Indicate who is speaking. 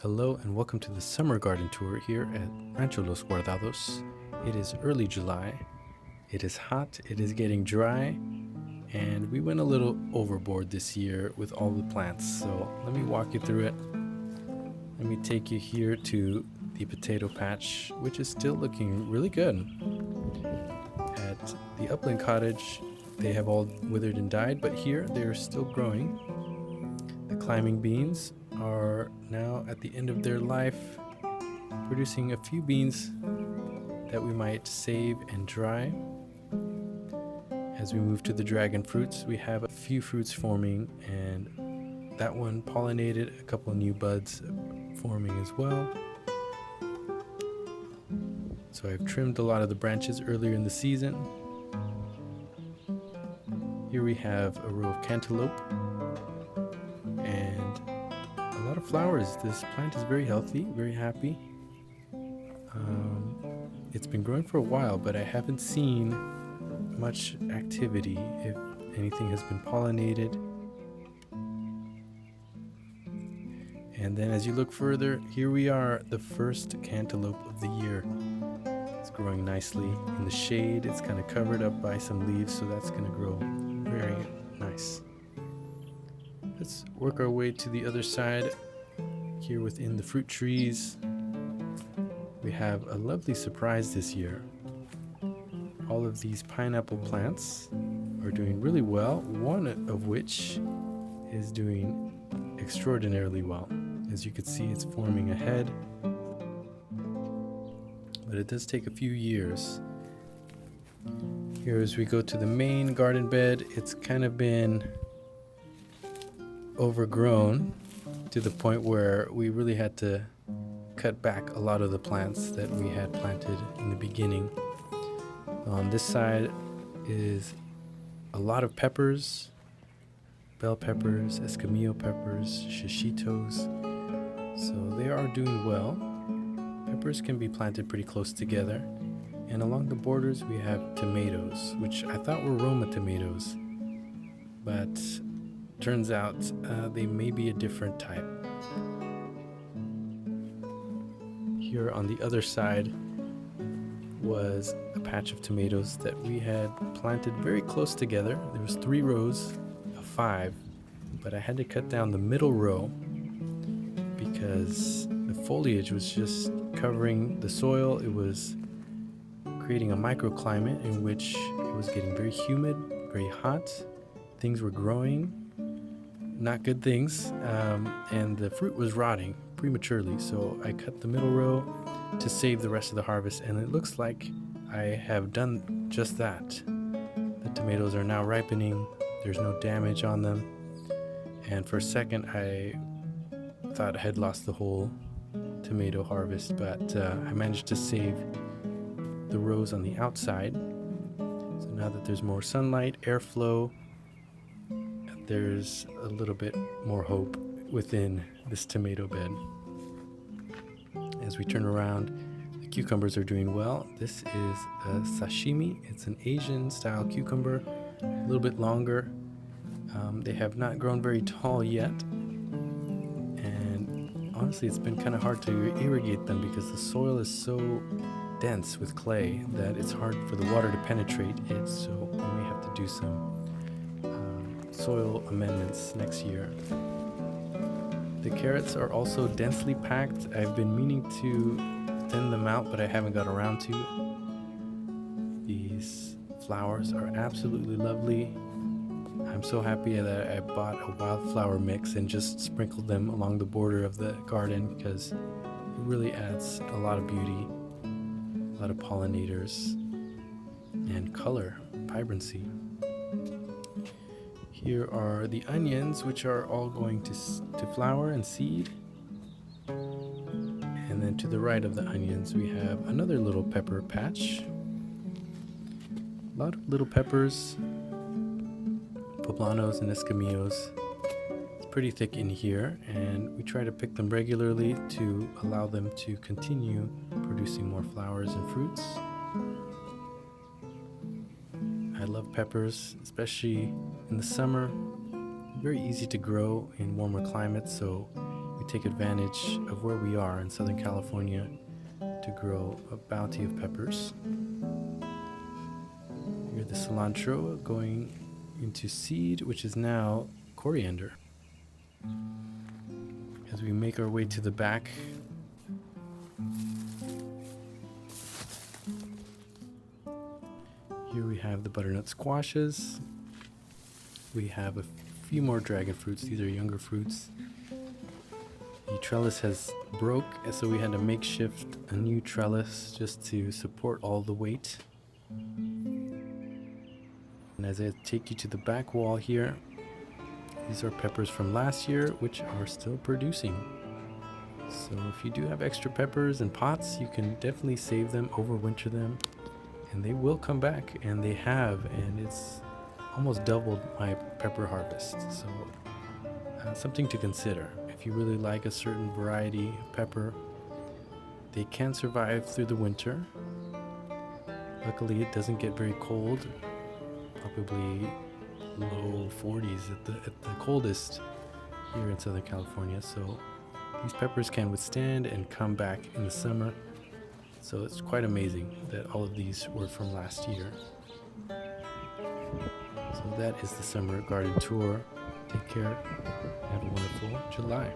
Speaker 1: Hello and welcome to the summer garden tour here at Rancho Guardados. It is early July, it is hot, it is getting dry, and we went a little overboard this year with all the plants. So let me walk you through it. Let me take you here to the potato patch, which is still looking really good. At the upland cottage, they have all withered and died, but here they're still growing. The climbing beans are now at the end of their life, producing a few beans that we might save and dry. As we move to the dragon fruits, we have a few fruits forming, and that one pollinated, a couple new buds forming as well. So I've trimmed a lot of the branches earlier in the season. Here we have a row of cantaloupe and a lot of flowers. This plant is very healthy, very happy. It's been growing for a while, but I haven't seen much activity, if anything has been pollinated. And then as you look further, here we are, the first cantaloupe of the year. It's growing nicely in the shade. It's kind of covered up by some leaves, so that's going to grow very nice. Let's work our way to the other side. Here within the fruit trees, we have a lovely surprise this year. All of these pineapple plants are doing really well, one of which is doing extraordinarily well. As you can see, it's forming a head, but it does take a few years. Here as we go to the main garden bed, it's kind of been overgrown to the point where we really had to cut back a lot of the plants that we had planted in the beginning. On this side is a lot of peppers, bell peppers, escamillo peppers, shishitos. So they are doing well. Peppers can be planted pretty close together. And along the borders we have tomatoes, which I thought were Roma tomatoes, but turns out they may be a different type. Here on the other side was a patch of tomatoes that we had planted very close together. There was 3 rows of 5, but I had to cut down the middle row because the foliage was just covering the soil. It was creating a microclimate in which it was getting very humid, very hot. Things were growing, not good things, and the fruit was rotting prematurely. So I cut the middle row to save the rest of the harvest, and it looks like I have done just that. The tomatoes are now ripening. There's no damage on them, and for a second I thought I had lost the whole tomato harvest, but I managed to save the rows on the outside. So now that there's more sunlight, airflow, there's a little bit more hope within this tomato bed. As we turn around, the cucumbers are doing well. This is a sashimi. It's an Asian style cucumber, a little bit longer. They have not grown very tall yet, and honestly it's been kind of hard to irrigate them because the soil is so dense with clay that it's hard for the water to penetrate it, so we may have to do some soil amendments next year. The carrots are also densely packed. I've been meaning to thin them out, but I haven't got around to it. These flowers are absolutely lovely. I'm so happy that I bought a wildflower mix and just sprinkled them along the border of the garden because it really adds a lot of beauty, a lot of pollinators, and color, vibrancy. Here are the onions, which are all going to flower and seed. And then to the right of the onions, we have another little pepper patch. A lot of little peppers, poblanos and escamillos. It's pretty thick in here, and we try to pick them regularly to allow them to continue producing more flowers and fruits. I love peppers, especially in the summer. Very easy to grow in warmer climates, so we take advantage of where we are in Southern California to grow a bounty of peppers. Here the cilantro going into seed, which is now coriander. As we make our way to the back, here we have the butternut squashes. We have a few more dragon fruits. These are younger fruits. The trellis has broke, so we had to makeshift a new trellis just to support all the weight. And as I take you to the back wall here, these are peppers from last year, which are still producing. So if you do have extra peppers in pots, you can definitely save them, overwinter them, and they will come back, and they have, and it's almost doubled my pepper harvest. So something to consider. If you really like a certain variety of pepper, they can survive through the winter. Luckily, it doesn't get very cold, probably low 40s at the coldest here in Southern California. So these peppers can withstand and come back in the summer. So it's quite amazing that all of these were from last year. So that is the summer garden tour. Take care. Have a wonderful July.